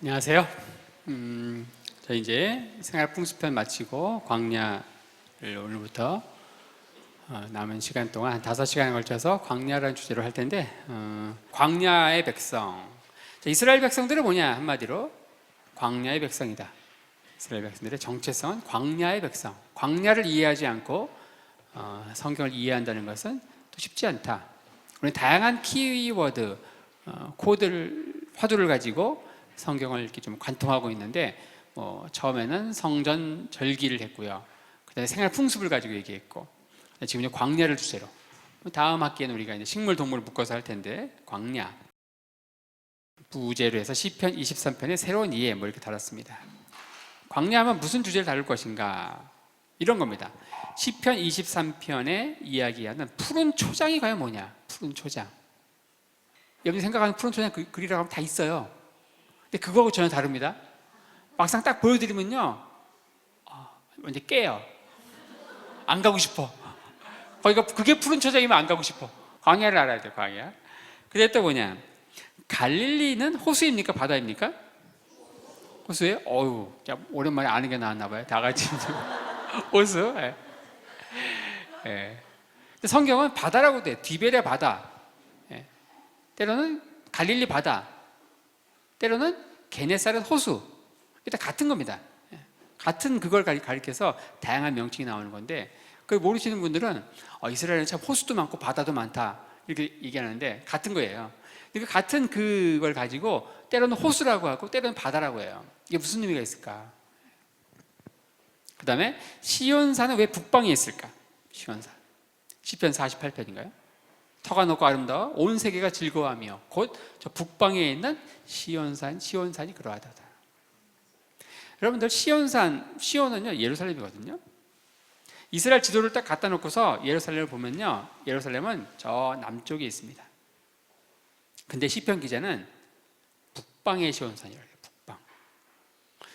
안녕하세요. 저희 이제 생활 풍수편 마치고 광야를 오늘부터 남은 시간 동안 한 5시간에 걸쳐서 광야라는 주제로 할 텐데, 광야의 백성. 이스라엘 백성들은 뭐냐? 한마디로 광야의 백성이다. 이스라엘 백성들의 정체성은 광야의 백성. 광야를 이해하지 않고 성경을 이해한다는 것은 또 쉽지 않다. 우리는 다양한 키워드, 화두를 가지고 성경을 이렇게 좀 관통하고 있는데, 처음에는 성전 절기를 했고요. 그다음에 생활 풍습을 가지고 얘기했고, 지금 이제 광야를 주제로. 다음 학기에는 우리가 이제 식물 동물을 묶어서 할 텐데, 광야 부제로 해서 시편 23편의 새로운 이해 이렇게 달았습니다. 광야하면 무슨 주제를 다룰 것인가, 이런 겁니다. 시편 23편에 이야기하는 푸른 초장이 과연 뭐냐? 푸른 초장. 여러분이 생각하는 푸른 초장 글이라고 하면 다 있어요. 근데 그거하고 전혀 다릅니다. 막상 딱 보여드리면요, 이제 깨요. 안 가고 싶어. 그게 푸른 초장이면 안 가고 싶어. 광야를 알아야 돼요, 광야. 근데 또 뭐냐? 갈릴리는 호수입니까? 바다입니까? 호수예요? 오랜만에 아는 게 나왔나 봐요. 다 같이. 호수? 예. 예. 근데 성경은 바다라고 돼. 디베레 바다. 예. 때로는 갈릴리 바다. 때로는 게네사렛 호수. 일단 같은 겁니다. 같은 그걸 가리켜서 다양한 명칭이 나오는 건데, 그걸 모르시는 분들은 이스라엘은 참 호수도 많고 바다도 많다 이렇게 얘기하는데 같은 거예요. 그러니까 같은 그걸 가지고 때로는 호수라고 하고 때로는 바다라고 해요. 이게 무슨 의미가 있을까? 그 다음에 시온산은 왜 북방에 있을까? 시온산 시편 48편인가요? 터가 높고 아름다워 온 세계가 즐거워하며 곧 저 북방에 있는 시온산이 그러하다. 여러분들 시온은요 예루살렘이거든요. 이스라엘 지도를 딱 갖다 놓고서 예루살렘을 보면요, 예루살렘은 저 남쪽에 있습니다. 근데 시편 기자는 북방의 시온산이라고 해요. 북방.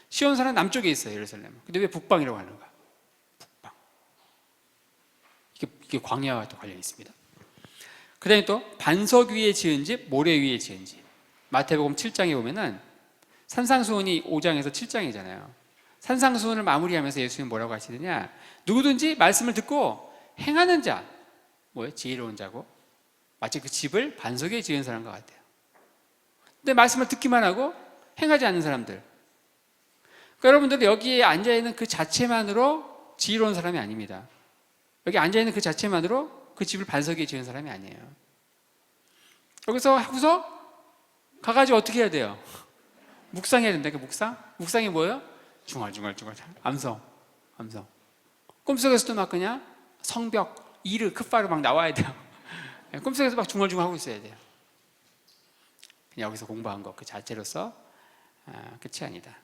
시온산은 남쪽에 있어요, 예루살렘은. 근데 왜 북방이라고 하는가? 북방. 이게 광야와 또 관련이 있습니다. 그 다음에 또 반석 위에 지은 집, 모래 위에 지은 집. 마태복음 7장에 보면은 산상수훈이 5장에서 7장이잖아요. 산상수훈을 마무리하면서 예수님은 뭐라고 하시느냐? 누구든지 말씀을 듣고 행하는 자, 지혜로운 자고, 마치 그 집을 반석에 지은 사람과 같아요. 근데 말씀을 듣기만 하고 행하지 않는 사람들, 그러니까 여러분들 여기에 앉아있는 그 자체만으로 지혜로운 사람이 아닙니다. 여기 앉아있는 그 자체만으로 그 집을 반석에 지은 사람이 아니에요. 여기서 하고서 가가지고 어떻게 해야 돼요? 묵상해야 된다. 그 묵상이 뭐예요? 중얼중얼 암성. 꿈속에서도 막 그냥 성벽, 이르, 크파로 막 나와야 돼요. 꿈속에서 막 중얼중얼 하고 있어야 돼요. 그냥 여기서 공부한 것 그 자체로서 끝이 아니다.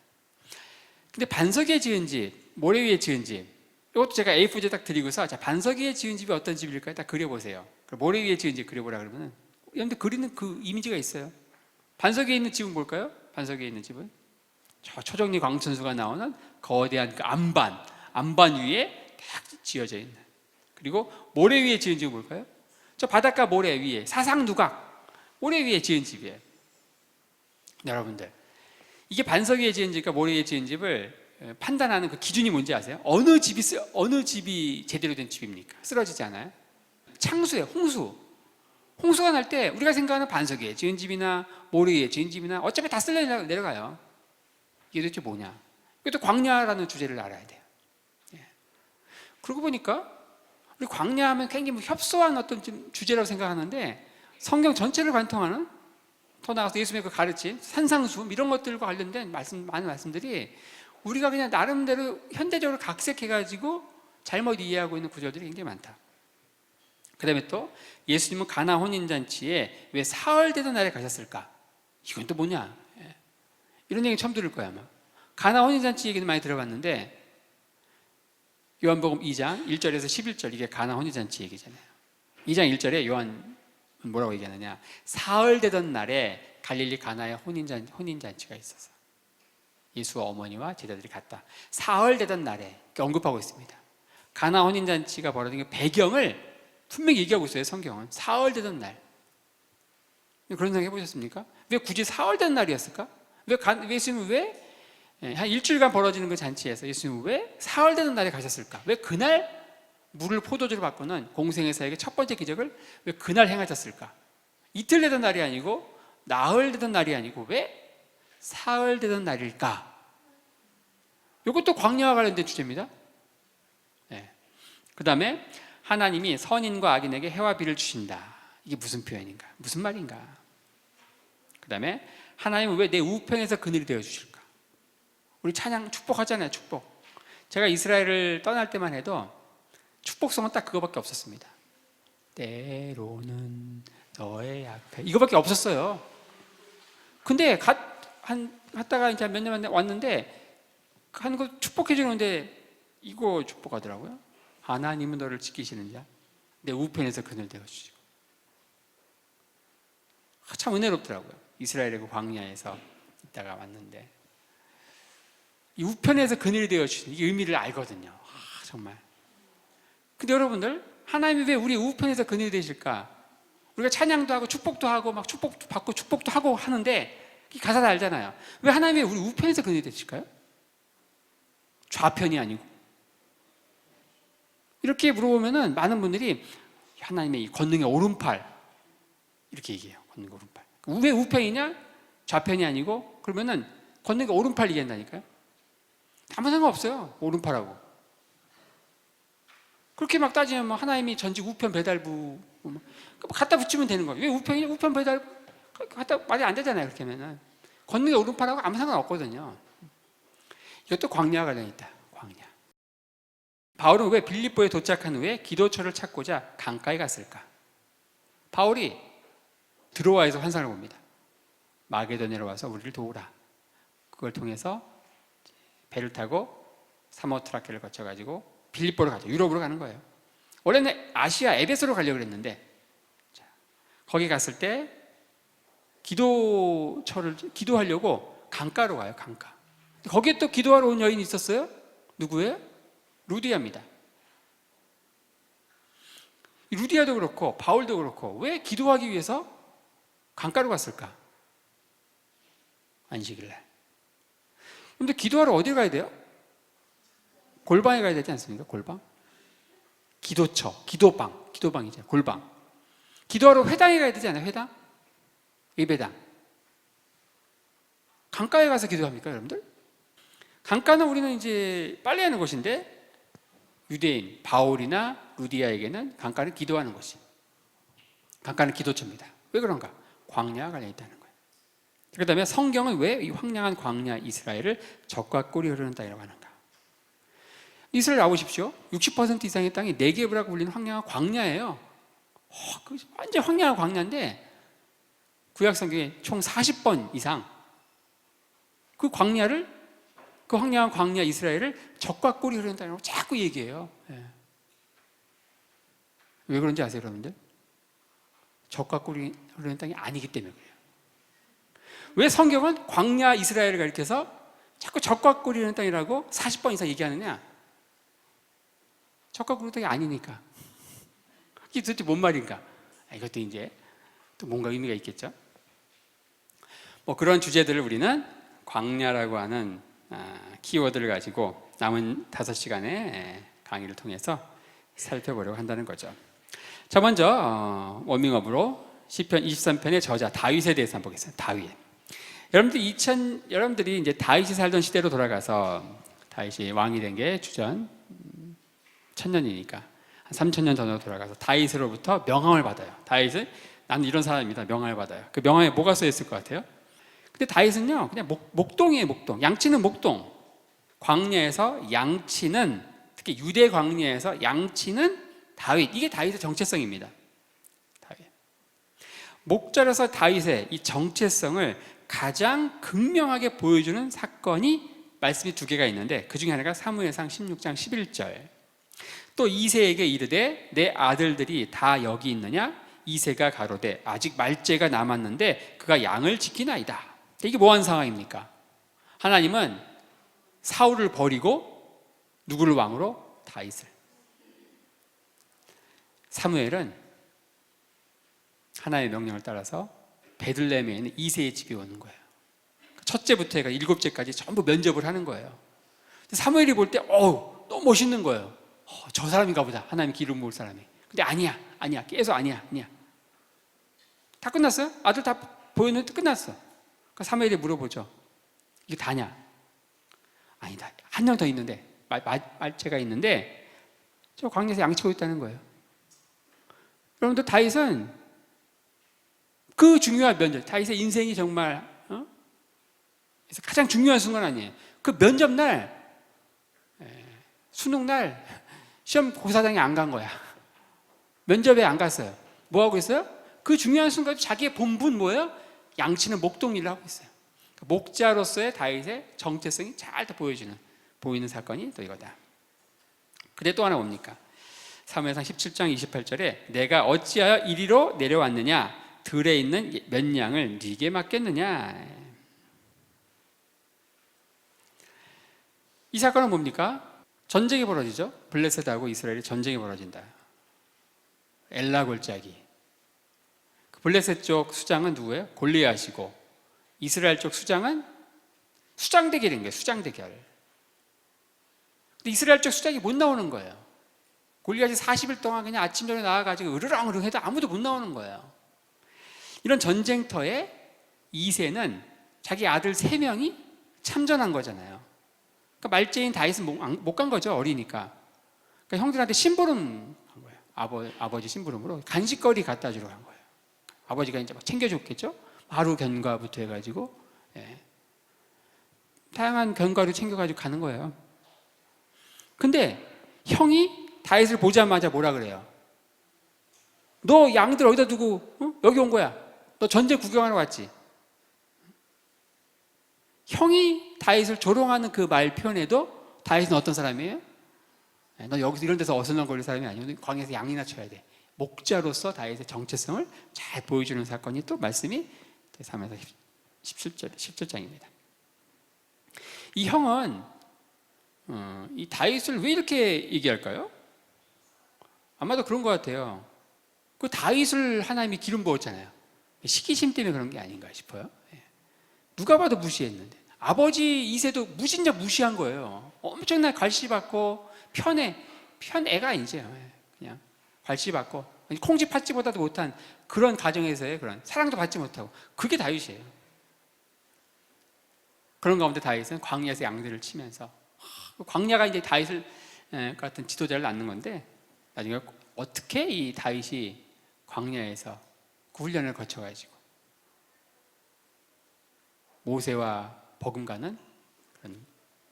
근데 반석에 지은 집, 모래 위에 지은 집, 이것도 제가 A4지 딱 드리고서, 자, 반석 위에 지은 집이 어떤 집일까요? 딱 그려보세요. 모래 위에 지은 집 그려보라 그러면은 여러분들 그리는 그 이미지가 있어요. 반석 위에 있는 집은 뭘까요? 반석 위에 있는 집은 저 초정리 광천수가 나오는 거대한 그 안반 위에 딱 지어져 있는, 그리고 모래 위에 지은 집은 뭘까요? 저 바닷가 모래 위에 사상누각 모래 위에 지은 집이에요. 여러분들, 이게 반석 위에 지은 집과 모래 위에 지은 집을 판단하는 그 기준이 뭔지 아세요? 어느 집이 제대로 된 집입니까? 쓰러지지 않아요? 창수예요. 홍수가 날 때 우리가 생각하는 반석 위에 지은 집이나 모래 위에 지은 집이나 어차피 다 쓸려 내려가요. 이게 도대체 뭐냐? 이것도 광야라는 주제를 알아야 돼요. 그러고 보니까 우리 광야하면 굉장히 협소한 어떤 주제라고 생각하는데, 성경 전체를 관통하는, 더 나아가서 예수님의 그 가르침, 산상수훈 이런 것들과 관련된 많은 말씀들이 우리가 그냥 나름대로 현대적으로 각색해가지고 잘못 이해하고 있는 구절들이 굉장히 많다. 그 다음에 또 예수님은 가나 혼인잔치에 왜 사흘 되던 날에 가셨을까? 이건 또 뭐냐? 이런 얘기 처음 들을 거야 아마. 가나 혼인잔치 얘기는 많이 들어봤는데, 요한복음 2장 1절에서 11절, 이게 가나 혼인잔치 얘기잖아요. 2장 1절에 요한 뭐라고 얘기하느냐? 사흘 되던 날에 갈릴리 가나에 혼인잔치가 있어서 예수와 어머니와 제자들이 갔다. 사흘 되던 날에 언급하고 있습니다. 가나 혼인잔치가 벌어진 그 배경을 분명히 얘기하고 있어요, 성경은. 사흘 되던 날. 그런 생각 해보셨습니까? 왜 굳이 사흘 된 날이었을까? 예수님은 왜 한 일주일간 벌어지는 그 잔치에서 예수님은 왜 사흘 되는 날에 가셨을까? 왜 그날 물을 포도주로 바꾸는 공생애사에게 첫 번째 기적을 왜 그날 행하셨을까? 이틀 되던 날이 아니고 나흘 되던 날이 아니고 왜 사흘 되던 날일까? 이것도 광야와 관련된 주제입니다. 네. 그 다음에 하나님이 선인과 악인에게 해와 비를 주신다. 이게 무슨 표현인가? 무슨 말인가? 그 다음에 하나님은 왜 내 우편에서 그늘이 되어 주실까? 우리 찬양 축복하잖아요. 축복. 제가 이스라엘을 떠날 때만 해도 축복성은 딱 그거밖에 없었습니다. 때로는 너의 앞에, 이거밖에 없었어요. 근데 갔다가 이제 몇 년 만에 왔는데 한 거 축복해 주는데 이거 축복하더라고요. 하나님은 너를 지키시는 자, 내 우편에서 그늘 되어 주시고. 참 은혜롭더라고요. 이스라엘의 그 광야에서 있다가 왔는데 이 우편에서 그늘이 되어 주시는 이 의미를 알거든요. 정말. 근데 여러분들, 하나님이 왜 우리 우편에서 그늘이 되실까? 우리가 찬양도 하고 축복도 하고 막 축복도 받고 축복도 하고 하는데 이 가사 다 알잖아요. 왜 하나님이 우리 우편에서 그늘이 되실까요? 좌편이 아니고. 이렇게 물어보면은 많은 분들이 하나님의 이 권능의 오른팔 이렇게 얘기해요. 권능의 오른팔. 왜 우편이냐? 좌편이 아니고. 그러면은 권능의 오른팔 얘기한다니까요. 아무 상관없어요. 오른팔하고. 그렇게 막 따지면 뭐 하나님이 전직 우편 배달부 갖다 붙이면 되는 거예요. 왜 우편이냐? 우편 배달 갖다 말이 안 되잖아요. 그렇게 하면은 권능의 오른팔하고 아무 상관없거든요. 이것도 광야와 관련이 있다. 광야. 바울은 왜 빌립보에 도착한 후에 기도처를 찾고자 강가에 갔을까? 바울이 드로아에서 환상을 봅니다. 마게도냐로 와서 우리를 도우라. 그걸 통해서 배를 타고 사모트라케를 거쳐가지고 빌립보로 가죠. 유럽으로 가는 거예요. 원래는 아시아 에베소로 가려고 했는데 거기 갔을 때 기도하려고 강가로 가요. 강가. 거기에 또 기도하러 온 여인이 있었어요. 누구예요? 루디아입니다. 루디아도 그렇고 바울도 그렇고 왜 기도하기 위해서 강가로 갔을까? 안식일날. 근데 기도하러 어디 가야 돼요? 골방에 가야 되지 않습니까? 골방? 기도처, 기도방이죠. 골방. 기도하러 회당에 가야 되지 않아요? 회당? 예배당. 강가에 가서 기도합니까, 여러분들? 강가는 우리는 이제 빨래하는 곳인데 유대인 바울이나 루디아에게는 강가는 기도하는 곳이. 강가는 기도처입니다. 왜 그런가? 광야와 관련이 있다는 거예요. 그 다음에 성경은 왜 이 황량한 광야 이스라엘을 젖과 꿀이 흐르는 땅이라고 하는가? 이스라엘 와보십시오. 60% 이상의 땅이 네게브라고 불리는 황량한 광야예요. 완전 황량한 광야인데 구약성경에 총 40번 이상 그 광야를, 그 황량한 광야 이스라엘을 젖과 꿀이 흐르는 땅이라고 자꾸 얘기해요. 왜 그런지 아세요, 여러분들? 젖과 꿀이 흐르는 땅이 아니기 때문에 그래요. 왜 성경은 광야 이스라엘을 가리켜서 자꾸 젖과 꿀이 흐르는 땅이라고 40번 이상 얘기하느냐? 젖과 꿀이 땅이 아니니까. 이게 도대체 뭔 말인가? 이것도 이제 또 뭔가 의미가 있겠죠. 뭐 그런 주제들을 우리는 광야라고 하는 키워드를 가지고 남은 5시간의 강의를 통해서 살펴보려고 한다는 거죠. 자, 먼저 워밍업으로 시편 23편의 저자 다윗에 대해서 한번 보겠습니다. 다윗. 여러분들이 이제 다윗이 살던 시대로 돌아가서 다윗이 왕이 된 게 주전 1000년이니까 한 3000년 전으로 돌아가서 다윗으로부터 명함을 받아요. 다윗은 나는 이런 사람입니다. 명함을 받아요. 그 명함에 뭐가 써 있을 것 같아요? 근데 다윗은요 그냥 목동이에요. 목동. 양치는 목동. 광야에서 양치는, 특히 유대 광야에서 양치는 다윗. 이게 다윗의 정체성입니다. 다윗. 목절에서 다윗의 이 정체성을 가장 극명하게 보여주는 사건이 말씀이 2개가 있는데 그 중에 하나가 사무엘상 16장 11절. 또 이새에게 이르되 내 아들들이 다 여기 있느냐? 이새가 가로되 아직 말째가 남았는데 그가 양을 지키나이다. 이게 뭐한 상황입니까? 하나님은 사울을 버리고 누구를 왕으로? 다윗을. 사무엘은 하나님의 명령을 따라서 베들레헴에 있는 이새의 집에 오는 거예요. 첫째부터 해가 일곱째까지 전부 면접을 하는 거예요. 사무엘이 볼 때 너무 멋있는 거예요. 저 사람인가 보다. 하나님 기름 부을 사람이. 근데 아니야. 계속 아니야. 다 끝났어요? 아들 다 보였는데 끝났어. 그러니까 사무엘이 물어보죠. 이게 다냐? 아니다. 한 명 더 있는데, 말체가 있는데 저 광야에서 양치고 있다는 거예요. 여러분들, 다윗은 그 중요한 면접, 다윗의 인생이 정말 그래서 가장 중요한 순간 아니에요. 그 면접날, 수능날 시험 고사장에 안 간 거야. 면접에 안 갔어요. 뭐 하고 있어요? 그 중요한 순간 자기의 본분 뭐예요? 양치는 목동 일을 하고 있어요. 목자로서의 다윗의 정체성이 잘 보이는 사건이 또 이거다. 근데 또 하나 뭡니까? 사무엘상 17장 28절에 내가 어찌하여 이리로 내려왔느냐? 들에 있는 몇 양을 네게 맡겼느냐? 이 사건은 뭡니까? 전쟁이 벌어지죠. 블레셋하고 이스라엘이 전쟁이 벌어진다. 엘라 골짜기. 블레셋 쪽 수장은 누구예요? 골리앗이고, 이스라엘 쪽 수장은 수장 대결인 거예요. 수장 대결. 근데 이스라엘 쪽 수장이 못 나오는 거예요. 골리앗이 40일 동안 그냥 아침 전에 나와가지고 으르렁으르렁 해도 아무도 못 나오는 거예요. 이런 전쟁터에 이새는 자기 아들 3명이 참전한 거잖아요. 그러니까 말제인 다윗은 못 간 거죠. 어리니까. 그러니까 형들한테 심부름 한 거예요. 아버지 심부름으로 간식거리 갖다 주러 간 거예요. 아버지가 이제 막 챙겨줬겠죠. 하루 견과부터 해가지고 다양한 견과류 챙겨가지고 가는 거예요. 근데 형이 다윗을 보자마자 뭐라 그래요? 너 양들 어디다 두고 여기 온 거야? 너 전쟁 구경하러 왔지? 형이 다윗을 조롱하는 그 말 표현에도 다윗은 어떤 사람이에요? 너 여기서 이런 데서 어슬렁거릴 사람이 아니고 광야에서 양이나 쳐야 돼. 목자로서 다윗의 정체성을 잘 보여주는 사건이 또 말씀이 사무엘상 17장입니다. 이 형은 이 다윗을 왜 이렇게 얘기할까요? 아마도 그런 것 같아요. 그 다윗을 하나님이 기름 부었잖아요. 시기심 때문에 그런 게 아닌가 싶어요. 누가 봐도 무시했는데 아버지 이새도 진짜 무시한 거예요. 엄청나게 괄시받고 편 애가 이제 그냥 괄시받고 콩쥐 팥쥐보다도 못한 그런 가정에서의 그런 사랑도 받지 못하고, 그게 다윗이에요. 그런 가운데 다윗은 광야에서 양들을 치면서, 광야가 이제 다윗을 같은 지도자를 낳는 건데, 나중에 어떻게 이 다윗이 광야에서 그 훈련을 거쳐가지고 모세와 버금가는 그런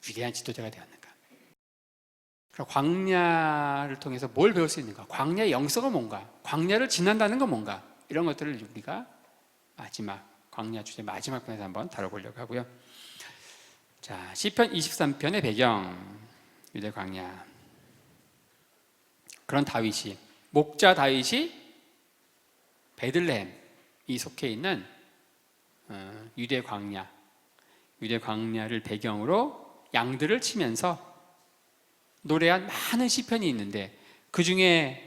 위대한 지도자가 되었는가? 그럼 광야를 통해서 뭘 배울 수 있는가? 광야의 영성은 뭔가? 광야를 지난다는 건 뭔가? 이런 것들을 우리가 광야 주제 마지막 편에서 한번 다뤄보려고 하고요. 자, 시편 23편의 배경, 유대 광야. 그런 다윗이, 목자 다윗이 베들레헴이 속해 있는 유대 광야를 배경으로 양들을 치면서 노래한 많은 시편이 있는데, 그 중에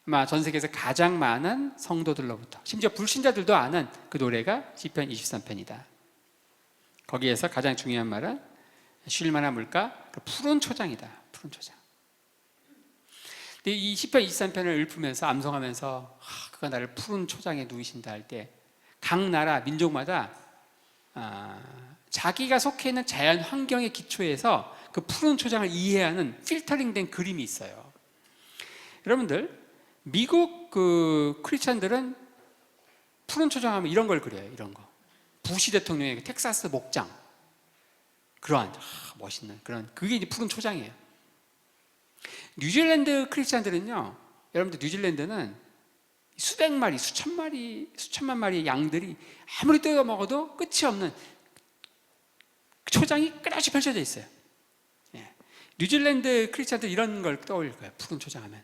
아마 전 세계에서 가장 많은 성도들로부터, 심지어 불신자들도 아는 그 노래가 시편 23편이다. 거기에서 가장 중요한 말은 쉴만한 물가, 푸른 초장이다. 푸른 초장. 근데 이 시편 23편을 읊으면서 암송하면서 그가 나를 푸른 초장에 누이신다 할 때, 각 나라 민족마다 자기가 속해 있는 자연 환경의 기초에서 그 푸른 초장을 이해하는 필터링된 그림이 있어요. 여러분들, 미국 그 크리스찬들은 푸른 초장 하면 이런 걸 그려요. 이런 거. 부시 대통령의 그 텍사스 목장, 그러한 멋있는 그런, 그게 이제 푸른 초장이에요. 뉴질랜드 크리스찬들은요, 여러분들, 뉴질랜드는 수백 마리, 수천만 마리의 양들이 아무리 뜯어 먹어도 끝이 없는 초장이 끝없이 펼쳐져 있어요. 뉴질랜드 크리스찬들 이런 걸 떠올릴 거예요. 푸른 초장 하면.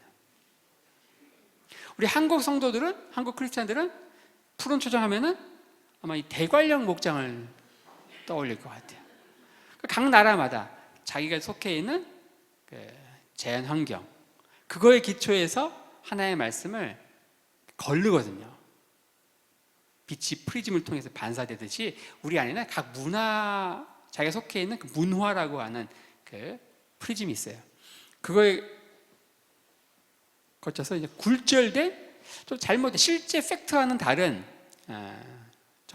우리 한국 성도들은, 한국 크리스찬들은 푸른 초장 하면은 아마 이 대관령 목장을 떠올릴 것 같아요. 각 나라마다 자기가 속해 있는 그 자연 환경, 그거에 기초해서 하나의 말씀을 거르거든요. 빛이 프리즘을 통해서 반사되듯이 우리 안에는 각 문화, 자기가 속해 있는 그 문화라고 하는 그 프리즘이 있어요. 그거에 거쳐서 이제 굴절된, 좀 잘못된, 실제 팩트와는 다른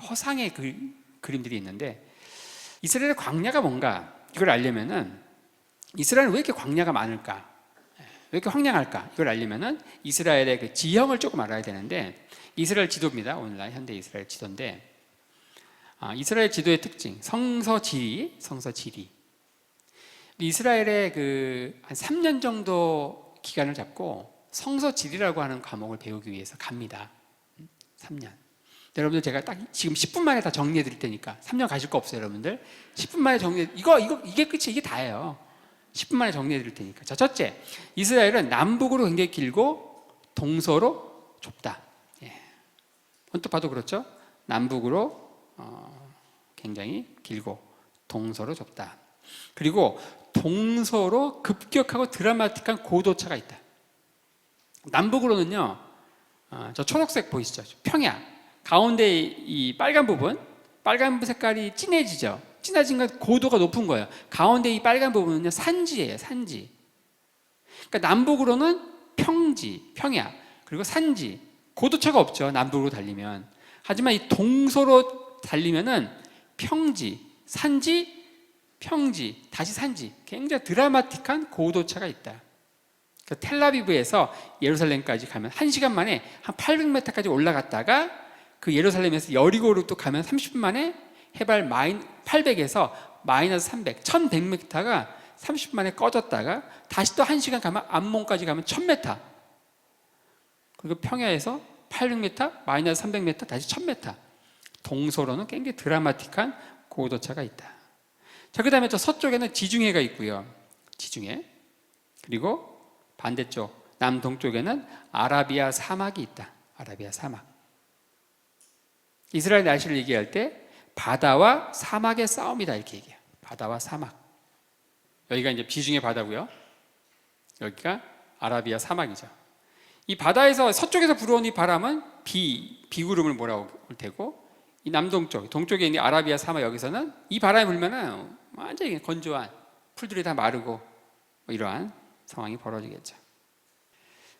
허상의 그림들이 있는데, 이스라엘의 광야가 뭔가 이걸 알려면은, 이스라엘은 왜 이렇게 광야가 많을까, 왜 이렇게 황량할까, 이걸 알려면은 이스라엘의 그 지형을 조금 알아야 되는데, 이스라엘 지도입니다. 오늘날 현대 이스라엘 지도인데, 이스라엘 지도의 특징, 성서지리. 이스라엘의 한 3년 정도 기간을 잡고 성서지리라고 하는 과목을 배우기 위해서 갑니다. 3년. 여러분들 제가 딱 지금 10분 만에 다 정리해 드릴 테니까, 3년 가실 거 없어요, 여러분들. 10분 만에 이게 끝이, 이게 다예요. 10분 만에 정리해 드릴 테니까. 자, 첫째, 이스라엘은 남북으로 굉장히 길고 동서로 좁다. 언뜻 봐도 그렇죠? 남북으로 굉장히 길고 동서로 좁다. 그리고 동서로 급격하고 드라마틱한 고도차가 있다. 남북으로는요, 저 초록색 보이시죠? 평야. 가운데 이 빨간 부분 색깔이 진해지죠? 진해진 건 고도가 높은 거예요. 가운데 이 빨간 부분은요, 산지예요, 산지. 그러니까 남북으로는 평지, 평야, 그리고 산지. 고도차가 없죠, 남북으로 달리면. 하지만 이 동서로 달리면은 평지, 산지, 평지, 다시 산지. 굉장히 드라마틱한 고도차가 있다. 그러니까 텔아비브에서 예루살렘까지 가면 1시간 만에 한 800m까지 올라갔다가, 그 예루살렘에서 여리고로 또 가면 30분 만에 해발 800에서 마이너스 300, 1100m가 30분 만에 꺼졌다가, 다시 또 1시간 가면 암몬까지 가면 1000m, 그리고 평야에서 800m, 마이너스 300m, 다시 1000m. 동서로는 굉장히 드라마틱한 고도차가 있다. 자, 그 다음에 저 서쪽에는 지중해가 있고요. 지중해. 그리고 반대쪽 남동쪽에는 아라비아 사막이 있다. 아라비아 사막. 이스라엘 날씨를 얘기할 때 바다와 사막의 싸움이다, 이렇게 얘기해요. 바다와 사막. 여기가 이제 지중해 바다고요. 여기가 아라비아 사막이죠. 이 바다에서, 서쪽에서 불어오는 이 바람은 비구름을 몰아올 테고, 이 남동쪽, 동쪽에 있는 아라비아 사막, 여기서는 이 바람이 불면은 완전히 건조한, 풀들이 다 마르고 뭐 이러한 상황이 벌어지겠죠.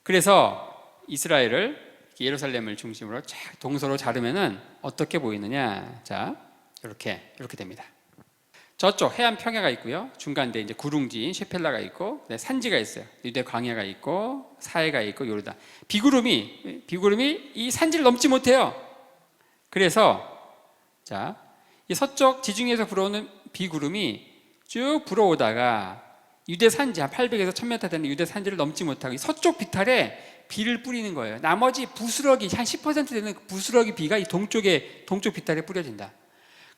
그래서 이스라엘을, 예루살렘을 중심으로 동서로 자르면은 어떻게 보이느냐? 자, 이렇게 됩니다. 저쪽 해안 평야가 있고요. 중간에 이제 구릉지인 셰펠라가 있고, 산지가 있어요. 유대 광야가 있고, 사해가 있고, 요르단. 비구름이 이 산지를 넘지 못해요. 그래서 자, 이 서쪽 지중해에서 불어오는 비구름이 쭉 불어오다가 유대 산지 한 800에서 1000m 되는 유대 산지를 넘지 못하고 이 서쪽 비탈에 비를 뿌리는 거예요. 나머지 부스러기 한 10% 되는 부스러기 비가 이 동쪽 비탈에 뿌려진다.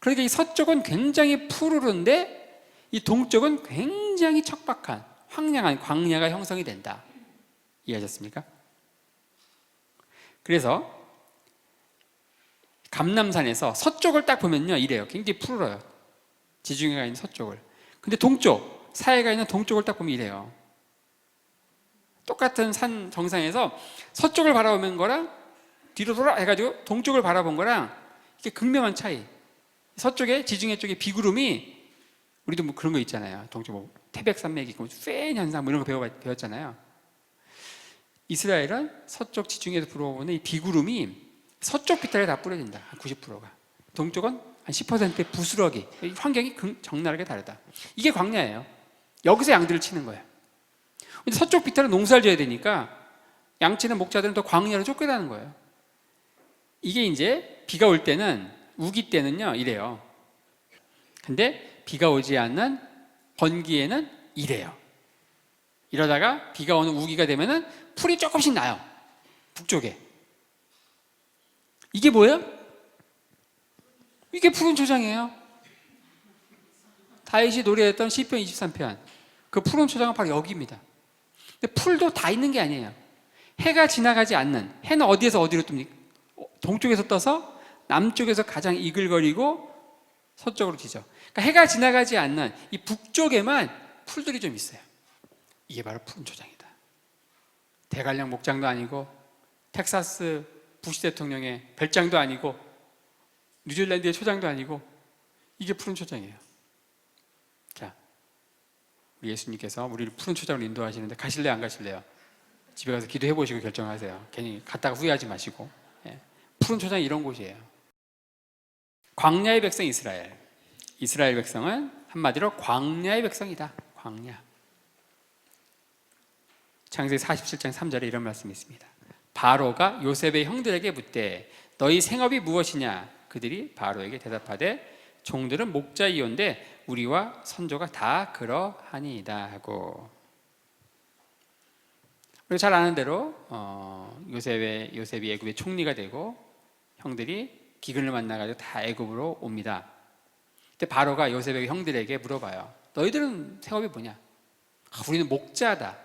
그러니까 이 서쪽은 굉장히 푸르른데 이 동쪽은 굉장히 척박한 황량한 광야가 형성이 된다. 이해하셨습니까? 그래서 감람산에서 서쪽을 딱 보면요, 이래요. 굉장히 푸르러요. 지중해가 있는 서쪽을. 근데 동쪽, 사해가 있는 동쪽을 딱 보면 이래요. 똑같은 산 정상에서 서쪽을 바라보는 거랑 뒤로 돌아 해가지고 동쪽을 바라본 거랑 이게 극명한 차이. 서쪽에, 지중해 쪽에 비구름이, 우리도 뭐 그런 거 있잖아요. 동쪽 뭐 태백산맥이 있고 팬 현상 뭐 이런 거 배웠잖아요. 이스라엘은 서쪽 지중해에서 불어오는 이 비구름이 서쪽 비탈에 다 뿌려진다. 한 90%가. 동쪽은 한 10%의 부스러기. 환경이 적나라하게 다르다. 이게 광야예요. 여기서 양들을 치는 거예요. 근데 서쪽 비탈은 농사를 지어야 되니까 양치는 목자들은 또 광야로 쫓겨나는 거예요. 이게 이제 비가 올 때는, 우기 때는요, 이래요. 근데 비가 오지 않는 번기에는 이래요. 이러다가 비가 오는 우기가 되면은 풀이 조금씩 나요. 북쪽에. 이게 뭐예요? 이게 푸른 초장이에요. 다윗이 노래했던 시편 23편. 그 푸른 초장은 바로 여기입니다. 근데 풀도 다 있는 게 아니에요. 해가 지나가지 않는, 해는 어디에서 어디로 뜹니까? 동쪽에서 떠서 남쪽에서 가장 이글거리고 서쪽으로 지죠. 그러니까 해가 지나가지 않는 이 북쪽에만 풀들이 좀 있어요. 이게 바로 푸른 초장이다. 대관령 목장도 아니고 텍사스 부시 대통령의 별장도 아니고 뉴질랜드의 초장도 아니고 이게 푸른 초장이에요. 자, 우리 예수님께서 우리를 푸른 초장으로 인도하시는데 가실래요, 안 가실래요? 집에 가서 기도해 보시고 결정하세요. 괜히 갔다가 후회하지 마시고. 예. 푸른 초장이 이런 곳이에요. 광야의 백성 이스라엘. 이스라엘 백성은 한마디로 광야의 백성이다. 광야. 창세기 47장 3절에 이런 말씀이 있습니다. 바로가 요셉의 형들에게 묻되 너희 생업이 무엇이냐? 그들이 바로에게 대답하되 종들은 목자이온데 우리와 선조가 다 그러하니이다 하고. 우리가 잘 아는 대로 요셉이 애굽의 총리가 되고 형들이 기근을 만나가지고 다 애굽으로 옵니다. 그때 바로가 요셉의 형들에게 물어봐요. 너희들은 생업이 뭐냐? 우리는 목자다.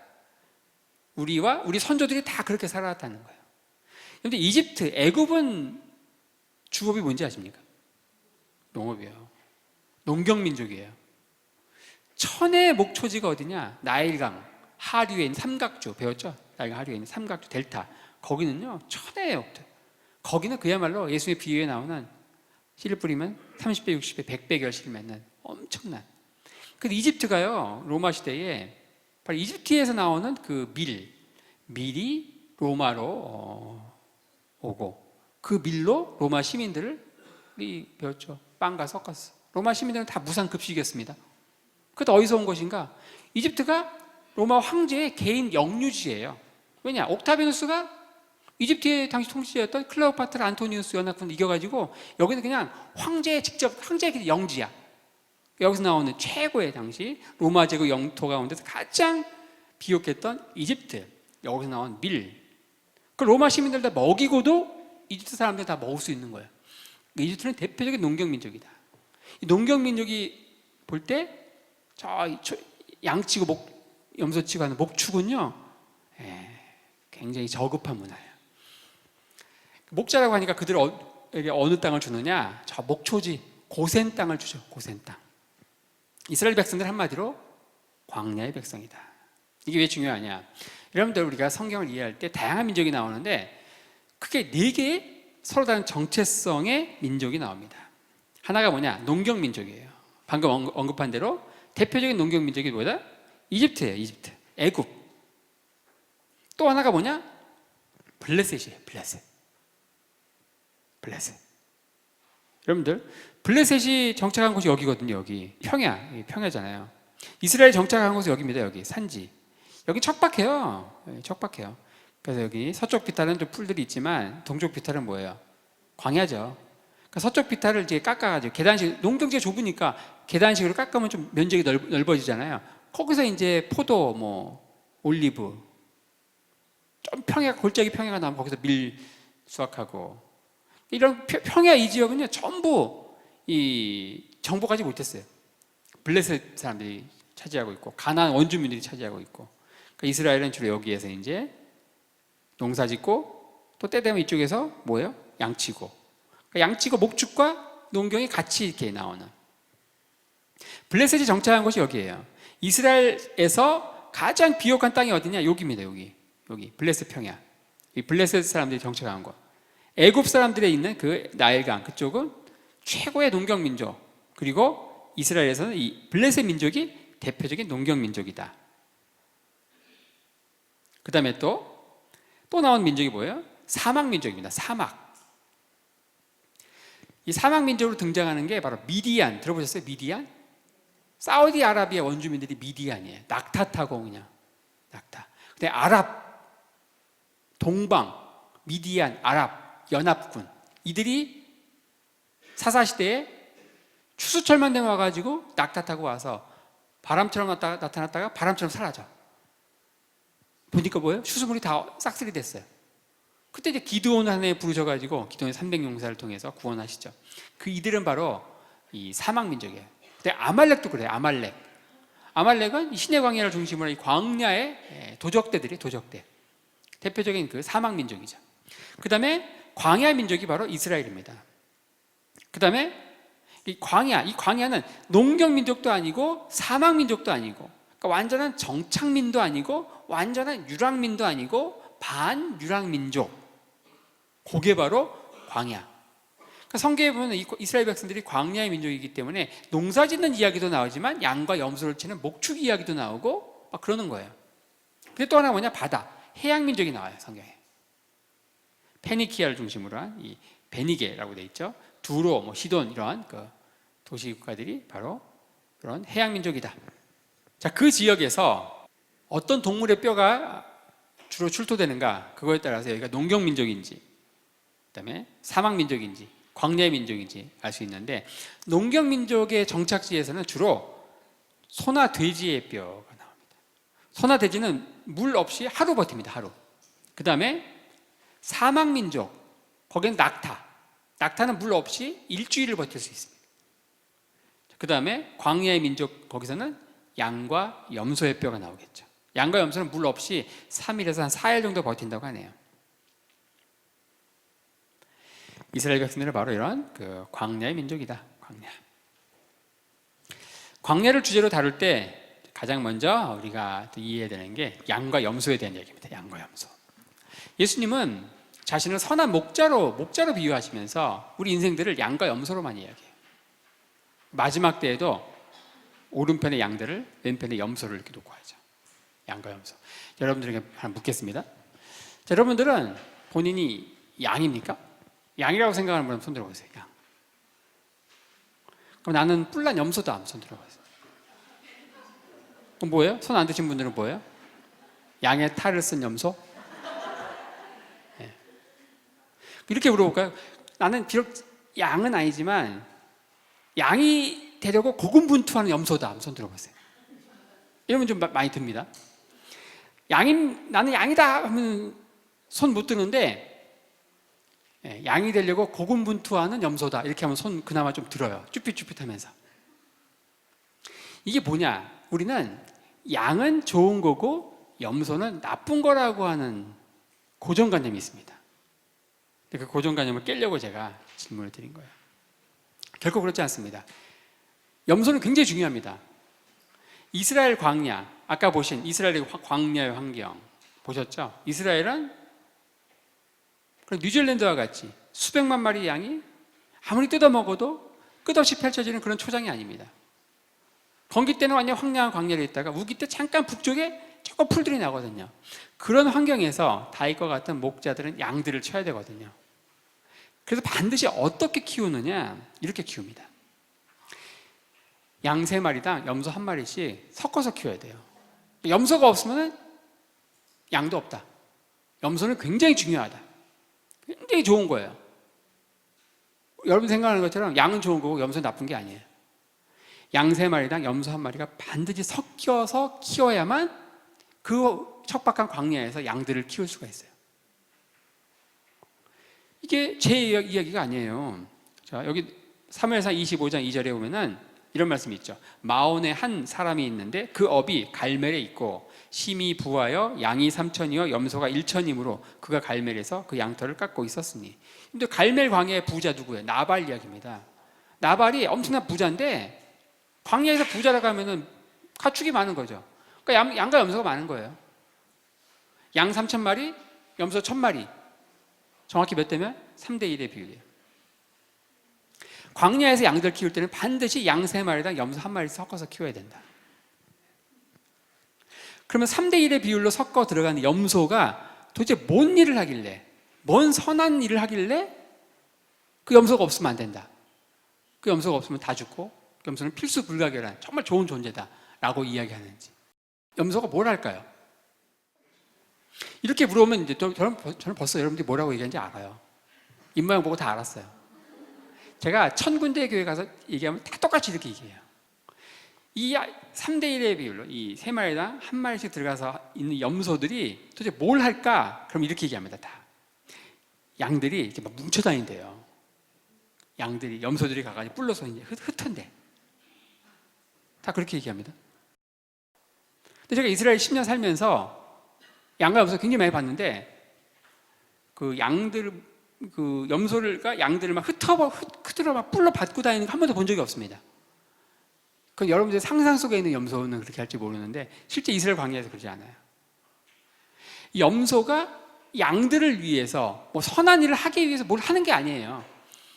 우리와 우리 선조들이 다 그렇게 살아왔다는 거예요. 그런데 이집트, 애굽은 주업이 뭔지 아십니까? 농업이에요. 농경민족이에요. 천의 목초지가 어디냐? 나일강 하류에 있는 삼각주 배웠죠? 나일강 하류에 있는 삼각주 델타. 거기는요 천의 옥토. 거기는 그야말로 예수의 비유에 나오는 씨를 뿌리면 30배, 60배, 100배 결실을 맺는 엄청난. 근데 이집트가요 로마 시대에 바로 이집트에서 나오는 그 밀이 로마로 오고 그 밀로 로마 시민들을 배웠죠. 빵과 섞었어. 로마 시민들은 다 무상급식이었습니다. 그것도 어디서 온 것인가? 이집트가 로마 황제의 개인 영유지예요. 왜냐? 옥타비누스가 이집트의 당시 통치자였던 클레오파트라 안토니우스 연합군을 이겨가지고 여기는 그냥 황제의 영지야. 여기서 나오는 최고의 당시 로마 제국 영토 가운데서 가장 비옥했던 이집트. 여기서 나온 밀. 그 로마 시민들 다 먹이고도 이집트 사람들 다 먹을 수 있는 거예요. 이집트는 대표적인 농경민족이다. 이 농경민족이 볼 때 저 양치고 염소치고 하는 목축은요 굉장히 저급한 문화예요. 목자라고 하니까 그들에게 어느 땅을 주느냐? 저 목초지 고센 땅을 주죠. 고센 땅. 이스라엘 백성들 한마디로 광야의 백성이다. 이게 왜 중요하냐? 여러분들 우리가 성경을 이해할 때 다양한 민족이 나오는데 크게 4개의 서로 다른 정체성의 민족이 나옵니다. 하나가 뭐냐? 농경민족이에요. 방금 언급한 대로 대표적인 농경민족이 뭐다? 이집트예요. 이집트. 애굽. 또 하나가 뭐냐? 블레셋이에요. 블레셋. 여러분들 블레셋이 정착한 곳이 여기거든요. 여기 평야잖아요. 이스라엘 정착한 곳이 여기입니다. 여기 산지. 여기 척박해요. 척박해요. 그래서 여기 서쪽 비탈은 좀 풀들이 있지만 동쪽 비탈은 뭐예요? 광야죠. 그러니까 서쪽 비탈을 이제 깎아가지고 계단식, 농경지가 좁으니까 계단식으로 깎으면 좀 면적이 넓어지잖아요. 거기서 이제 포도, 올리브, 좀 골짜기 평야가 나면 거기서 밀 수확하고. 이런 평야 이 지역은요 전부 이 정복하지 못했어요. 블레셋 사람들이 차지하고 있고 가나안 원주민들이 차지하고 있고. 그러니까 이스라엘은 주로 여기에서 이제 농사짓고 또 때 되면 이쪽에서 뭐예요? 양치고. 그러니까 양치고 목축과 농경이 같이 이렇게 나오는. 블레셋이 정착한 곳이 여기예요. 이스라엘에서 가장 비옥한 땅이 어디냐? 여기입니다. 여기 블레셋 평야. 이 블레셋 사람들이 정착한 곳. 애굽 사람들이 있는 그 나일강 그쪽은 최고의 농경민족. 그리고 이스라엘에서는 이 블레셋 민족이 대표적인 농경민족이다. 그 다음에 또 나온 민족이 뭐예요? 사막민족입니다. 사막. 이 사막민족으로 등장하는 게 바로 미디안. 들어보셨어요? 미디안? 사우디아라비아 원주민들이 미디안이에요. 낙타 타고 그냥 낙타. 근데 아랍, 동방, 미디안, 아랍 연합군 이들이 사사시대에 추수철만 되면 와가지고 낙타 타고 와서 바람처럼 나타났다가 바람처럼 사라져. 보니까 뭐예요? 추수물이 다 싹쓸이 됐어요. 그때 이제 기드온 하나에 부르셔가지고 기드온의 300용사를 통해서 구원하시죠. 그 이들은 바로 이 사막민족이에요. 근데 아말렉도 그래요. 아말렉은 신의 광야를 중심으로 이 광야의 도적대들이 도적대. 대표적인 그 사막민족이죠. 그 다음에 광야 민족이 바로 이스라엘입니다. 그 다음에 이 광야는 농경민족도 아니고 사막민족도 아니고, 그러니까 완전한 정착민도 아니고 완전한 유랑민도 아니고 반유랑민족. 그게 바로 광야. 성경에 보면 이스라엘 백성들이 광야의 민족이기 때문에 농사 짓는 이야기도 나오지만 양과 염소를 치는 목축 이야기도 나오고 막 그러는 거예요. 근데 또 하나 뭐냐? 바다, 해양 민족이 나와요, 성경에. 페니키아를 중심으로 한 이 베니게라고 돼 있죠. 두로, 시돈 이런 그 도시 국가들이 바로 그런 해양 민족이다. 자, 그 지역에서 어떤 동물의 뼈가 주로 출토되는가, 그거에 따라서 여기가 농경 민족인지, 그다음에 사막 민족인지, 광야의 민족인지 알 수 있는데, 농경 민족의 정착지에서는 주로 소나 돼지의 뼈가 나옵니다. 소나 돼지는 물 없이 하루 버팁니다, 하루. 그 다음에 사막 민족, 거기는 낙타는 물 없이 일주일을 버틸 수 있습니다. 그 다음에 광야의 민족, 거기서는 양과 염소의 뼈가 나오겠죠. 양과 염소는 물 없이 3일에서 한 4일 정도 버틴다고 하네요. 이스라엘 백성들은 바로 이런 그 광야의 민족이다. 광야를 주제로 다룰 때 가장 먼저 우리가 이해해야 되는 게 양과 염소에 대한 얘기입니다. 양과 염소. 예수님은 자신을 선한 목자로 비유하시면서 우리 인생들을 양과 염소로만 이야기해요. 마지막 때에도 오른편의 양들을 왼편의 염소를 이렇게 놓고 하죠. 양과 염소. 여러분들에게 하나 묻겠습니다. 자, 여러분들은 본인이 양입니까? 양이라고 생각하는 분은 손 들어보세요. 양. 그럼 나는 뿔난 염소다. 손 들어보세요. 그럼 뭐예요? 손 안 드신 분들은 뭐예요? 양의 탈을 쓴 염소? 네. 이렇게 물어볼까요? 나는 비록 양은 아니지만 양이 되려고 고군분투하는 염소다. 손 들어보세요. 이러면 좀 많이 듭니다. 나는 양이다 하면 손 못 드는데, 양이 되려고 고군분투하는 염소다 이렇게 하면 손 그나마 좀 들어요. 쭈삣쭈삣하면서. 이게 뭐냐? 우리는 양은 좋은 거고 염소는 나쁜 거라고 하는 고정관념이 있습니다. 그 고정관념을 깨려고 제가 질문을 드린 거예요. 결코 그렇지 않습니다. 염소는 굉장히 중요합니다. 이스라엘 광야, 아까 보신 이스라엘의 광야의 환경 보셨죠? 이스라엘은 뉴질랜드와 같이 수백만 마리의 양이 아무리 뜯어먹어도 끝없이 펼쳐지는 그런 초장이 아닙니다. 건기 때는 완전 황량한 광야에 있다가 우기 때 잠깐 북쪽에 조금 풀들이 나거든요. 그런 환경에서 다윗과 같은 목자들은 양들을 쳐야 되거든요. 그래서 반드시 어떻게 키우느냐? 이렇게 키웁니다. 양 3마리당 염소 1마리씩 섞어서 키워야 돼요. 염소가 없으면 양도 없다. 염소는 굉장히 중요하다. 굉장히 좋은 거예요. 여러분 생각하는 것처럼 양은 좋은 거고 염소는 나쁜 게 아니에요. 양 3마리당 염소 1마리가 반드시 섞여서 키워야만 그 척박한 광야에서 양들을 키울 수가 있어요. 이게 제 이야기가 아니에요. 자, 여기 사무엘상 25장 2절에 보면은 이런 말씀이 있죠. 마온에 한 사람이 있는데 그 업이 갈멜에 있고 심히 부하여 양이 3천이요 염소가 1천이므로 그가 갈멜에서 그 양털을 깎고 있었으니. 근데 갈멜 광야의 부자 누구예요? 나발 이야기입니다. 나발이 엄청난 부자인데 광야에서 부자라고 하면은 가축이 많은 거죠. 그러니까 양과 염소가 많은 거예요. 양 3,000마리, 염소 1,000마리. 정확히 몇 대면? 3대1의 비율이에요. 광야에서 양들 키울 때는 반드시 양 3마리당 염소 1마리 섞어서 키워야 된다. 그러면 3대1의 비율로 섞어 들어가는 염소가 도대체 뭔 일을 하길래, 뭔 선한 일을 하길래 그 염소가 없으면 안 된다. 그 염소가 없으면 다 죽고 그 염소는 필수 불가결한 정말 좋은 존재다 라고 이야기하는지. 염소가 뭘 할까요? 이렇게 물어보면 이제 저는 벌써 여러분들이 뭐라고 얘기하는지 알아요. 입모양 보고 다 알았어요. 제가 1000군데 교회 가서 얘기하면 다 똑같이 이렇게 얘기해요. 이 3대1의 비율로 이 3마리당 1마리씩 들어가서 있는 염소들이 도대체 뭘 할까? 그럼 이렇게 얘기합니다. 다 양들이 이렇게 막 뭉쳐 다닌대요. 염소들이 가가지고 뿔러서 이제 흩은데 다 그렇게 얘기합니다. 근데 제가 이스라엘 10년 살면서 양과 염소 굉장히 많이 봤는데 그 염소가 양들을 막 흩어러 막 뿔로 받고 다니는 거 한 번도 본 적이 없습니다. 그건 여러분들 상상 속에 있는 염소는 그렇게 할지 모르는데 실제 이스라엘 광야에서 그러지 않아요. 염소가 양들을 위해서 뭐 선한 일을 하기 위해서 뭘 하는 게 아니에요.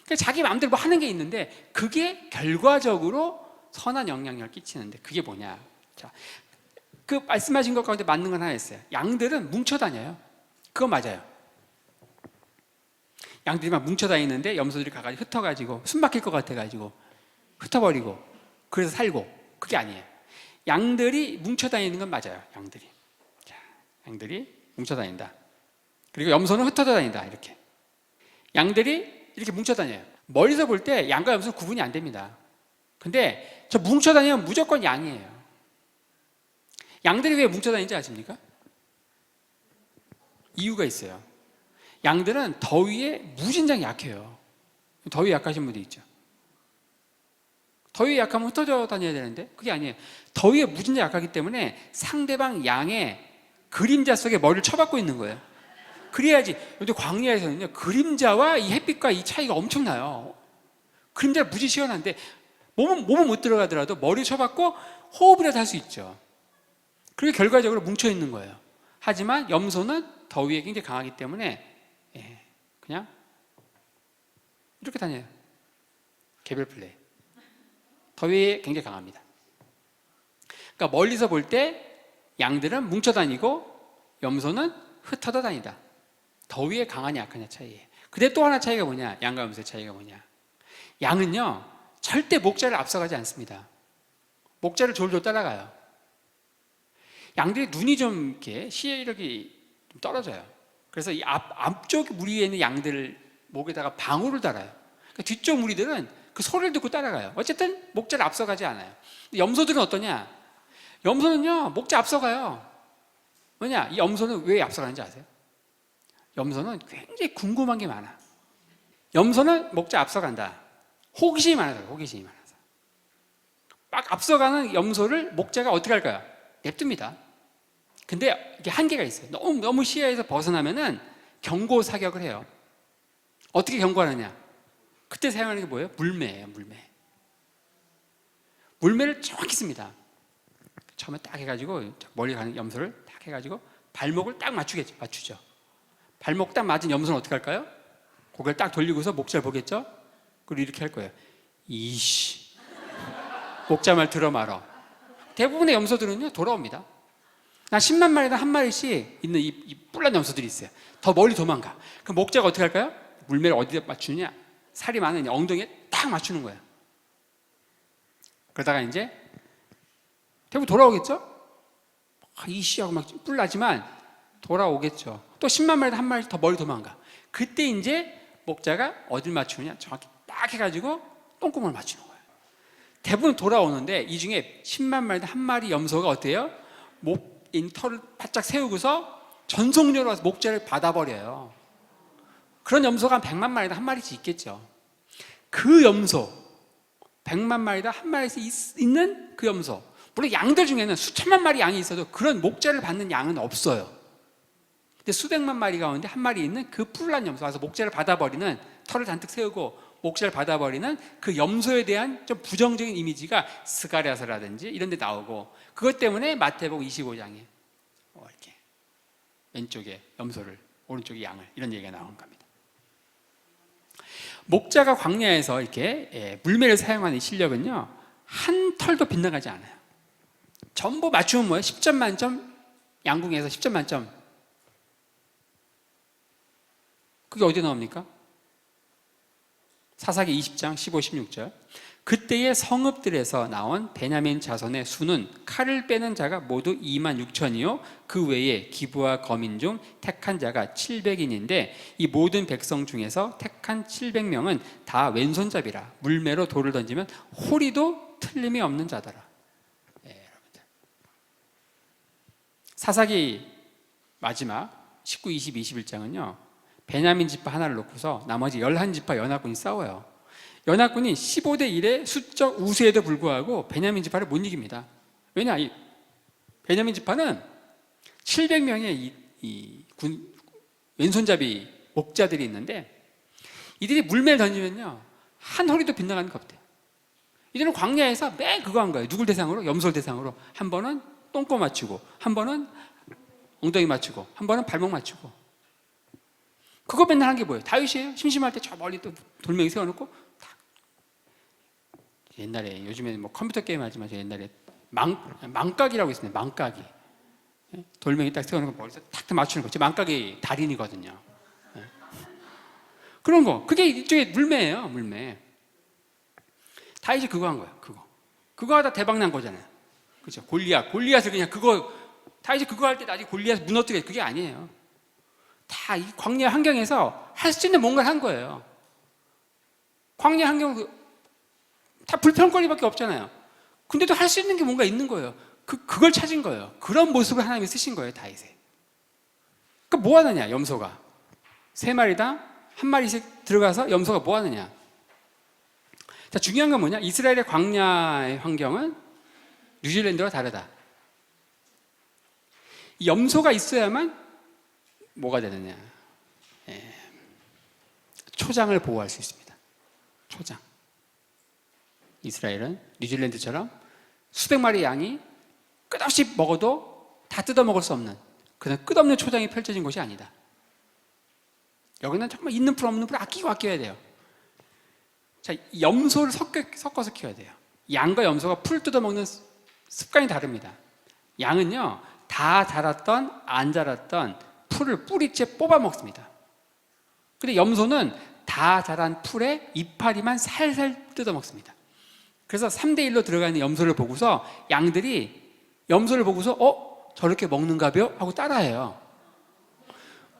그러니까 자기 마음대로 뭐 하는 게 있는데 그게 결과적으로 선한 영향력을 끼치는데 그게 뭐냐? 자, 그 말씀하신 것 가운데 맞는 건 하나 있어요. 양들은 뭉쳐 다녀요. 그거 맞아요. 양들이 막 뭉쳐 다니는데 염소들이 가가지고 흩어가지고 숨 막힐 것 같아가지고 흩어버리고 그래서 살고, 그게 아니에요. 양들이 뭉쳐 다니는 건 맞아요. 양들이. 자, 양들이 뭉쳐 다닌다. 그리고 염소는 흩어져 다닌다. 이렇게. 양들이 이렇게 뭉쳐 다녀요. 멀리서 볼 때 양과 염소는 구분이 안 됩니다. 근데 저 뭉쳐 다니면 무조건 양이에요. 양들이 왜 뭉쳐 다니는지 아십니까? 이유가 있어요. 양들은 더위에 무진장 약해요. 더위에 약하신 분들 있죠. 더위에 약하면 흩어져 다녀야 되는데 그게 아니에요. 더위에 무진장 약하기 때문에 상대방 양의 그림자 속에 머리를 쳐박고 있는 거예요. 그래야지. 근데 광야에서는요, 그림자와 이 햇빛과 이 차이가 엄청나요. 그림자는 무지 시원한데 몸은 못 들어가더라도 머리 쳐박고 호흡이라도 할 수 있죠. 그리고 결과적으로 뭉쳐 있는 거예요. 하지만 염소는 더위에 굉장히 강하기 때문에 그냥 이렇게 다녀요. 개별 플레이. 더위에 굉장히 강합니다. 그러니까 멀리서 볼 때 양들은 뭉쳐 다니고 염소는 흩어져 다니다. 더위에 강하냐 약하냐 차이예요. 근데 또 하나 차이가 뭐냐? 양과 염소의 차이가 뭐냐? 양은요, 절대 목자를 앞서가지 않습니다. 목자를 졸졸 따라가요. 양들이 눈이 좀 이렇게 시력이 좀 떨어져요. 그래서 이 앞쪽 무리에 있는 양들 목에다가 방울을 달아요. 그러니까 뒤쪽 무리들은 그 소리를 듣고 따라가요. 어쨌든 목자를 앞서가지 않아요. 근데 염소들은 어떠냐? 염소는요, 목자 앞서가요. 뭐냐? 이 염소는 왜 앞서가는지 아세요? 염소는 굉장히 궁금한 게 많아. 염소는 목자 앞서간다. 호기심이 많아서, 호기심이 많아서. 막 앞서가는 염소를 목자가 어떻게 할까요? 냅둡니다. 근데 이게 한계가 있어요. 너무 시야에서 벗어나면은 경고 사격을 해요. 어떻게 경고하느냐? 그때 사용하는 게 뭐예요? 물매예요, 물매. 물매를 정확히 씁니다. 처음에 딱 해가지고 멀리 가는 염소를 딱 해가지고 발목을 딱 맞추죠. 발목 딱 맞은 염소는 어떻게 할까요? 고개를 딱 돌리고서 목자를 보겠죠? 그리고 이렇게 할 거예요. 이씨, 목자 말 들어 말어. 대부분의 염소들은요, 돌아옵니다. 한 10만 마리당 한 마리씩 있는 이 뿔난 염소들이 있어요. 더 멀리 도망가. 그럼 목자가 어떻게 할까요? 물매를 어디다 맞추냐? 살이 많은 엉덩이에 딱 맞추는 거예요. 그러다가 이제 대부분 돌아오겠죠? 이씨하고 막 뿔나지만 돌아오겠죠. 또 10만 마리당 한 마리 더 멀리 도망가. 그때 이제 목자가 어딜 맞추느냐? 정확히 딱 해가지고 똥구멍을 맞추는 거예요. 대부분 돌아오는데 이 중에 10만 마리당 한 마리 염소가 어때요? 털을 바짝 세우고서 전속력으로 와서 목자를 받아버려요. 그런 염소가 한 100만 마리당 한 마리씩 있겠죠. 그 염소 100만 마리당 한 마리씩 있는 그 염소, 물론 양들 중에는 수천만 마리 양이 있어도 그런 목자를 받는 양은 없어요. 근데 수백만 마리 가운데 한 마리 있는 그 뿔난 염소, 와서 목자를 받아버리는, 털을 잔뜩 세우고 목자를 받아버리는 그 염소에 대한 좀 부정적인 이미지가 스가랴서라든지 이런 데 나오고, 그것 때문에 마태복음 25장에 이렇게 왼쪽에 염소를, 오른쪽에 양을, 이런 얘기가 나온 겁니다. 목자가 광야에서 이렇게 물매를 사용하는 실력은요, 한 털도 빗나가지 않아요. 전부 맞추면 뭐예요? 10점 만점, 양궁에서 10점 만점. 그게 어디에 나옵니까? 사사기 20장 15, 16절. 그때의 성읍들에서 나온 베냐민 자손의 수는 칼을 빼는 자가 모두 2만 6천이요 그 외에 기부와 거민 중 택한 자가 700인인데 이 모든 백성 중에서 택한 700명은 다 왼손잡이라 물매로 돌을 던지면 호리도 틀림이 없는 자더라. 여러분들. 사사기 마지막 19, 20, 21장은요 베냐민 지파 하나를 놓고서 나머지 11지파 연합군이 싸워요. 연합군이 15대 1의 수적 우세에도 불구하고 베냐민 지파를 못 이깁니다. 왜냐? 이 베냐민 지파는 700명의 왼손잡이 목자들이 있는데 이들이 물매를 던지면요 한 허리도 빗나가는 게 없대요. 이들은 광야에서 매일 그거 한 거예요. 누굴 대상으로? 염소를 대상으로. 한 번은 똥꼬 맞추고, 한 번은 엉덩이 맞추고, 한 번은 발목 맞추고. 그거 맨날 한 게 뭐예요? 다윗이에요. 심심할 때 저 멀리 또 돌멩이 세워놓고 탁. 옛날에, 요즘에는 뭐 컴퓨터 게임 하지만 옛날에 망각이라고 있습니다. 망각이. 돌멩이 딱 세워놓고 머리에서 탁 맞추는 거. 제 망각이 달인이거든요. 그런 거. 그게 이쪽에 물매예요. 물매. 다윗이 그거 한 거예요. 그거 하다 대박 난 거잖아요. 그렇죠? 골리앗을 그냥 다윗이 그거 할 때 나중에 골리앗 무너뜨려. 그게 아니에요. 다 이 광야 환경에서 할 수 있는 뭔가를 한 거예요. 광야 환경 다 불평거리밖에 없잖아요. 근데도 할 수 있는 게 뭔가 있는 거예요. 그걸 찾은 거예요. 그런 모습을 하나님이 쓰신 거예요, 다윗에. 그러니까 뭐 하느냐, 염소가. 3마리당 1마리씩 들어가서 염소가 뭐 하느냐. 자, 중요한 건 뭐냐? 이스라엘의 광야의 환경은 뉴질랜드와 다르다. 이 염소가 있어야만 뭐가 되느냐? 초장을 보호할 수 있습니다. 초장. 이스라엘은 뉴질랜드처럼 수백 마리 양이 끝없이 먹어도 다 뜯어먹을 수 없는 그런 끝없는 초장이 펼쳐진 곳이 아니다. 여기는 정말 있는 풀 없는 풀 아껴야 돼요. 자, 염소를 섞어서 키워야 돼요. 양과 염소가 풀 뜯어먹는 습관이 다릅니다. 양은요, 다 자랐던 안 자랐던 풀을 뿌리째 뽑아 먹습니다. 근데 염소는 다 자란 풀에 이파리만 살살 뜯어 먹습니다. 그래서 3대1로 들어가는 염소를 보고서 양들이 염소를 보고서 저렇게 먹는가벼? 하고 따라해요.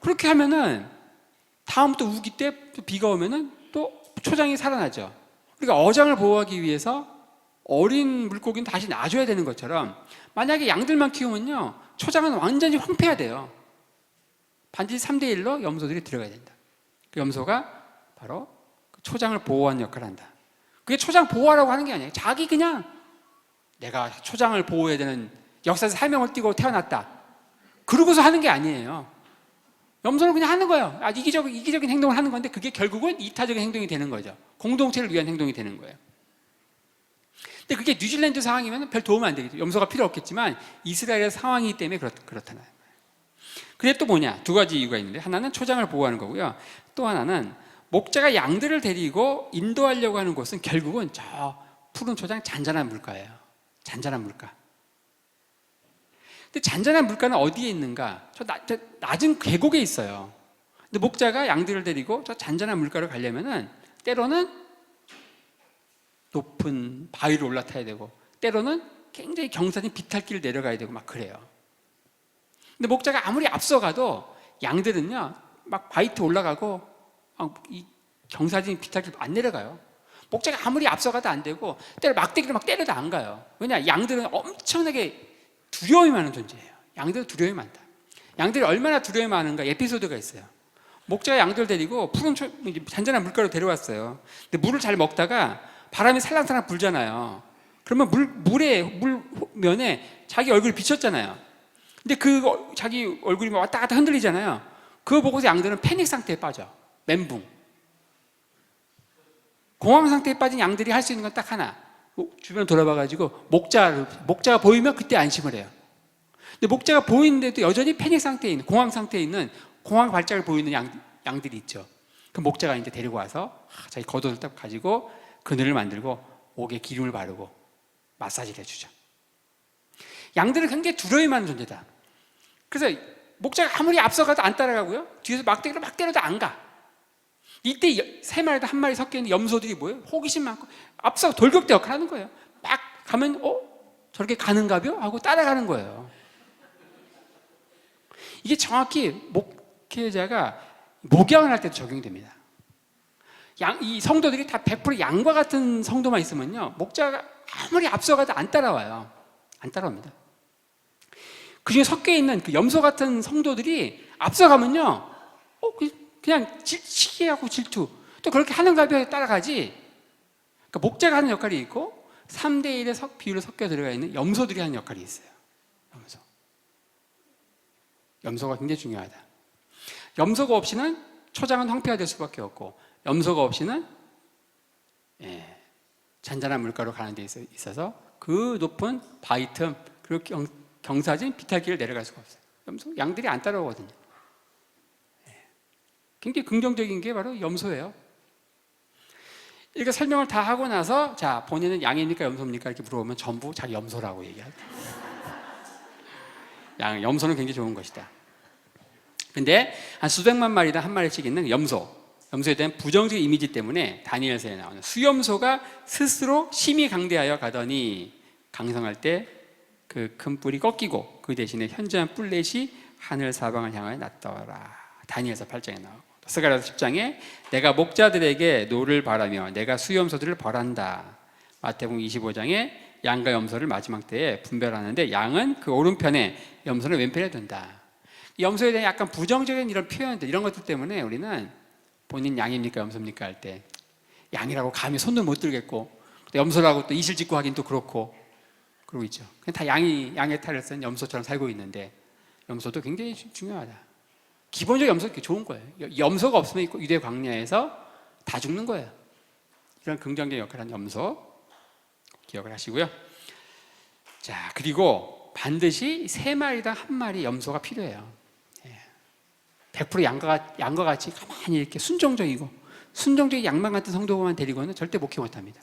그렇게 하면은 다음부터 우기 때 또 비가 오면은 또 초장이 살아나죠. 그러니까 어장을 보호하기 위해서 어린 물고기는 다시 놔줘야 되는 것처럼 만약에 양들만 키우면요, 초장은 완전히 황폐해야 돼요. 반드시 3대1로 염소들이 들어가야 된다. 그 염소가 바로 초장을 보호하는 역할을 한다. 그게 초장 보호하라고 하는 게 아니에요. 자기 그냥 내가 초장을 보호해야 되는 역사에서 사명을 띠고 태어났다. 그러고서 하는 게 아니에요. 염소는 그냥 하는 거예요. 이기적인 행동을 하는 건데 그게 결국은 이타적인 행동이 되는 거죠. 공동체를 위한 행동이 되는 거예요. 근데 그게 뉴질랜드 상황이면 별 도움 안 되겠죠. 염소가 필요 없겠지만 이스라엘의 상황이기 때문에 그렇다는 거예요. 근데 또 뭐냐? 2가지 이유가 있는데, 하나는 초장을 보호하는 거고요. 또 하나는 목자가 양들을 데리고 인도하려고 하는 곳은 결국은 저 푸른 초장 잔잔한 물가예요. 잔잔한 물가. 근데 잔잔한 물가는 어디에 있는가? 저 낮은 계곡에 있어요. 근데 목자가 양들을 데리고 저 잔잔한 물가를 가려면은 때로는 높은 바위로 올라타야 되고, 때로는 굉장히 경사진 비탈길을 내려가야 되고 막 그래요. 근데 목자가 아무리 앞서가도 양들은요, 막 바위트 올라가고 이 경사진 비탈길 안 내려가요. 목자가 아무리 앞서가도 안 되고 막대기로 막 때려도 안 가요. 왜냐? 양들은 엄청나게 두려움이 많은 존재예요. 양들은 두려움이 많다. 양들이 얼마나 두려움이 많은가 에피소드가 있어요. 목자가 양들 데리고 푸른 잔잔한 물가로 데려왔어요. 근데 물을 잘 먹다가 바람이 살랑살랑 불잖아요. 그러면 물면에 자기 얼굴이 비쳤잖아요. 근데 자기 얼굴이 왔다 갔다 흔들리잖아요. 그거 보고서 양들은 패닉 상태에 빠져. 멘붕. 공황 상태에 빠진 양들이 할 수 있는 건 딱 하나. 주변을 돌아봐가지고 목자가 보이면 그때 안심을 해요. 근데 목자가 보이는데도 여전히 패닉 상태에 있는, 공황 상태에 있는, 공황 발작을 보이는 양들이 있죠. 그 목자가 이제 데리고 와서 자기 겉옷을 딱 가지고 그늘을 만들고 옥에 기름을 바르고 마사지를 해주죠. 양들은 굉장히 두려움이 많은 존재다. 그래서 목자가 아무리 앞서가도 안 따라가고요, 뒤에서 막대기로 막 때려도 안 가. 이때 3마리도 1마리 섞여있는 염소들이 뭐예요? 호기심 많고 앞서 돌격대 역할을 하는 거예요. 막 가면 저렇게 가는가벼? 하고 따라가는 거예요. 이게 정확히 목회자가 목양을 할 때도 적용이 됩니다. 이 성도들이 다 100% 양과 같은 성도만 있으면요, 목자가 아무리 앞서가도 안 따라와요. 안 따라옵니다. 그중에 섞여있는 그 염소 같은 성도들이 앞서가면요, 그냥 시기하고 질투, 또 그렇게 하는가벼 따라가지. 그러니까 목자가 하는 역할이 있고 3대1의 비율로 섞여 들어가 있는 염소들이 하는 역할이 있어요. 염소가 굉장히 중요하다. 염소가 없이는 초장은 황폐화 될 수밖에 없고, 염소가 없이는 잔잔한 물가로 가는 데 있어서 그 높은 바위 틈, 그리고 경사진 비탈길을 내려갈 수가 없어요. 양들이 안 따라오거든요. 굉장히 긍정적인 게 바로 염소예요. 이렇게 설명을 다 하고 나서 자, 본인은 양입니까 염소입니까 이렇게 물어보면 전부 자기 염소라고 얘기하죠. 염소는 굉장히 좋은 것이다. 근데 한 수백만 마리당 한 마리씩 있는 염소에 대한 부정적 이미지 때문에 다니엘서에 나오는 수염소가 스스로 심히 강대하여 가더니 강성할 때 그 큰 뿔이 꺾이고 그 대신에 현저한 뿔렛이 하늘 사방을 향하여 났더라. 다니엘서 8장에 나오고 스가랴서 10장에 내가 목자들에게 노를 바라며 내가 수염소들을 벌한다. 마태복음 25장에 양과 염소를 마지막 때에 분별하는데 양은 그 오른편에 염소는 왼편에 둔다. 염소에 대한 약간 부정적인 이런 표현들 이런 것들 때문에 우리는 본인 양입니까 염소입니까 할 때 양이라고 감히 손을 못 들겠고 염소라고 또 이실 짓고 하긴 또 그렇고 그러고 있죠. 그냥 다 양의 탈을 쓴 염소처럼 살고 있는데 염소도 굉장히 중요하다. 기본적으로 염소가 좋은 거예요. 염소가 없으면 유대 광야에서 다 죽는 거예요. 이런 긍정적 역할을 한 염소 기억을 하시고요. 자, 그리고 반드시 3마리당 1마리 염소가 필요해요. 100% 양과 같이 가만히 이렇게 순종적인 양만 같은 성도만 데리고는 절대 목회 못합니다.